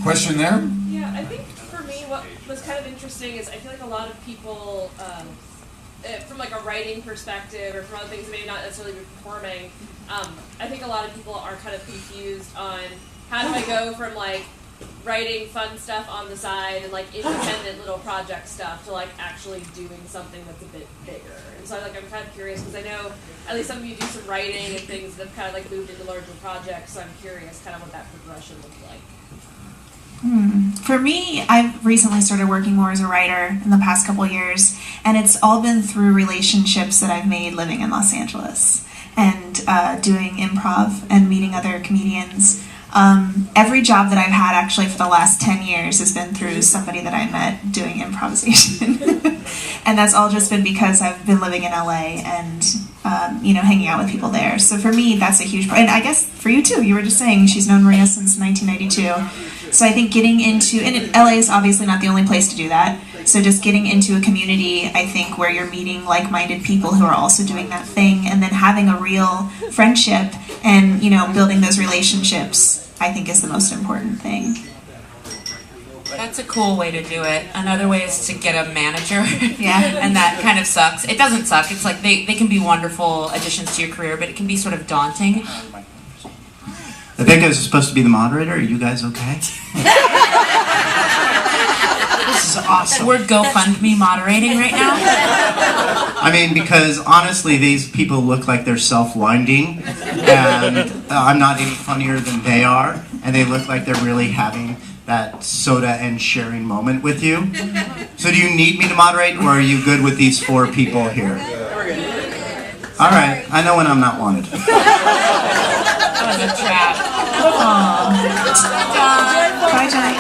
Question there? Yeah, I think for me what was kind of interesting is I feel like a lot of people, from like a writing perspective or from other things that maybe not necessarily be performing, I think a lot of people are kind of confused on how do I go from like writing fun stuff on the side and like independent little project stuff to like actually doing something that's a bit bigger. And so like I'm kind of curious because I know at least some of you do some writing and things that have kind of like moved into larger projects, so I'm curious kind of what that progression looks like. For me, I've recently started working more as a writer in the past couple years, and it's all been through relationships that I've made living in Los Angeles and doing improv and meeting other comedians. Every job that I've had actually for the last 10 years has been through somebody that I met doing improvisation. And that's all just been because I've been living in LA and hanging out with people there. So for me, that's a huge part. And I guess for you too, you were just saying she's known Maria since 1992. So I think getting into, and LA is obviously not the only place to do that, so just getting into a community, I think, where you're meeting like-minded people who are also doing that thing, and then having a real friendship and, building those relationships, I think is the most important thing. That's a cool way to do it. Another way is to get a manager. Yeah. And that kind of sucks. It doesn't suck. It's like they can be wonderful additions to your career, but it can be sort of daunting. I think I was supposed to be the moderator. Are you guys okay? This is awesome. We're GoFundMe moderating right now. I mean, because honestly, these people look like they're self-winding, and I'm not any funnier than they are, and they look like they're really having that soda and sharing moment with you. So do you need me to moderate, or are you good with these 4 people here? All right, I know when I'm not wanted. That was a trap. Bye, Johnny.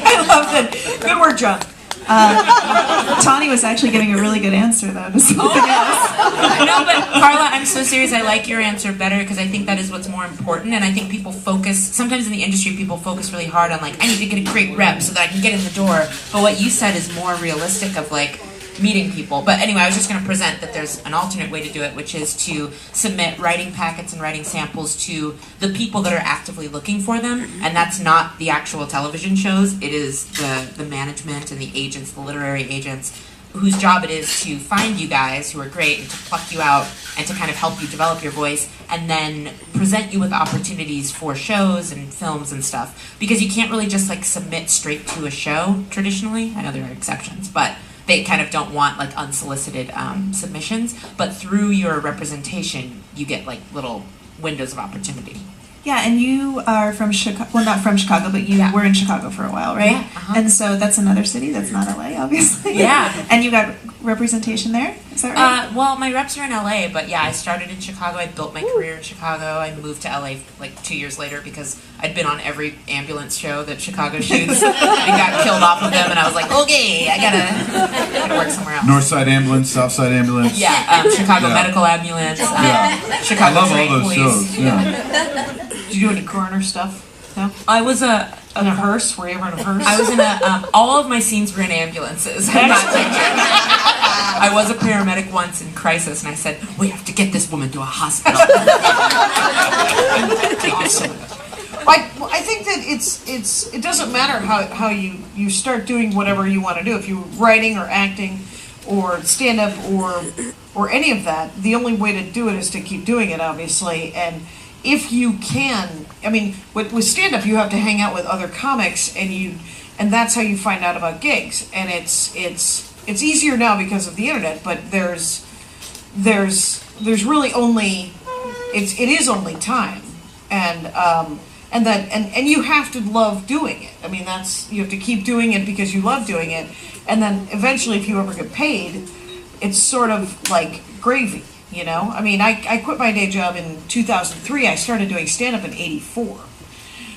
I love it. Good work, John. Tawny was actually giving a really good answer, though, to something else. No, but Carla, I'm so serious. I like your answer better because I think that is what's more important. And I think people focus, sometimes in the industry, people focus really hard on like, I need to get a great rep so that I can get in the door. But what you said is more realistic of like, meeting people. But anyway, I was just going to present that there's an alternate way to do it, which is to submit writing packets and writing samples to the people that are actively looking for them, and that's not the actual television shows. It is the management and the agents, the literary agents, whose job it is to find you guys who are great and to pluck you out and to kind of help you develop your voice and then present you with opportunities for shows and films and stuff. Because you can't really just like submit straight to a show traditionally. I know there are exceptions, but they kind of don't want like unsolicited submissions, but through your representation, you get like little windows of opportunity. Yeah, and you are from Chicago, well, not from Chicago, but you were in Chicago for a while, right? Yeah, uh-huh. And so that's another city that's not LA, obviously. Yeah. And you got representation there? Is that right? Well, my reps are in LA, but yeah, I started in Chicago. I built my career in Chicago. I moved to LA like 2 years later because I'd been on every ambulance show that Chicago shoots and got killed off of them, and I was like, okay, I gotta work somewhere else. Northside Ambulance, Southside Ambulance. Yeah, Chicago Medical Ambulance, Chicago I love all Train those Police. shows. Yeah. Did you do any coroner stuff? No? I was In a hearse? Were you ever in a hearse? I was in all of my scenes were in ambulances. I'm not joking. I was a paramedic once in crisis, and I said, we have to get this woman to a hospital. Awesome. I think that it doesn't matter how you start doing whatever you want to do. If you're writing or acting or stand-up or any of that, the only way to do it is to keep doing it, obviously. And if you can, I mean, with stand-up, you have to hang out with other comics, and that's how you find out about gigs. And it's easier now because of the internet, but there's really only it is only time, and you have to love doing it. I mean, you have to keep doing it because you love doing it, and then eventually, if you ever get paid, it's sort of like gravy. You know, I mean, I quit my day job in 2003. I started doing stand-up in '84.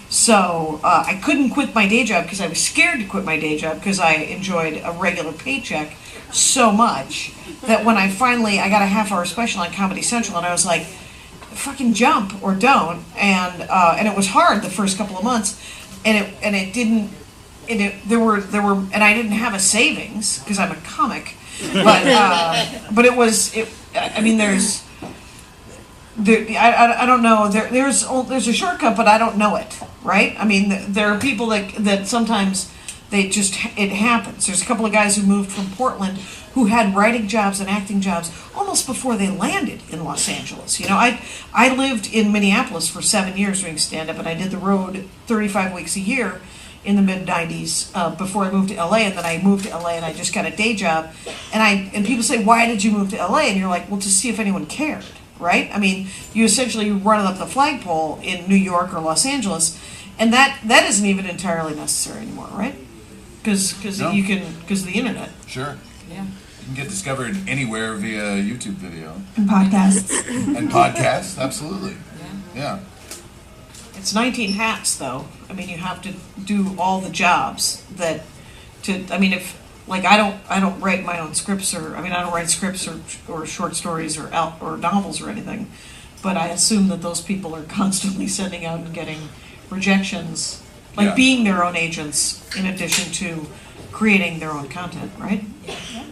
So I couldn't quit my day job because I was scared to quit my day job because I enjoyed a regular paycheck so much that when I got a half-hour special on Comedy Central, and I was like, fucking jump or don't. And it was hard the first couple of months, and I didn't have a savings because I'm a comic. But it was. I mean, I don't know. There's a shortcut, but I don't know it. Right? I mean, there are people that sometimes it happens. There's a couple of guys who moved from Portland who had writing jobs and acting jobs almost before they landed in Los Angeles. You know, I lived in Minneapolis for 7 years doing stand-up, and I did the road 35 weeks a year in the mid-90s before I moved to LA, and then I moved to LA and I just got a day job. And people say, why did you move to LA? And you're like, well, to see if anyone cared, right? I mean, you essentially run up the flagpole in New York or Los Angeles, and that isn't even entirely necessary anymore, right? Because No. of the internet. Sure. Yeah. You can get discovered anywhere via YouTube video And podcasts. and podcasts. Absolutely. Yeah. It's 19 hats, though. I mean, you have to do all the jobs I mean, if like I don't write my own scripts I don't write scripts or short stories or novels or anything, but I assume that those people are constantly sending out and getting rejections, like Yeah. being their own agents in addition to creating their own content, right? Yeah.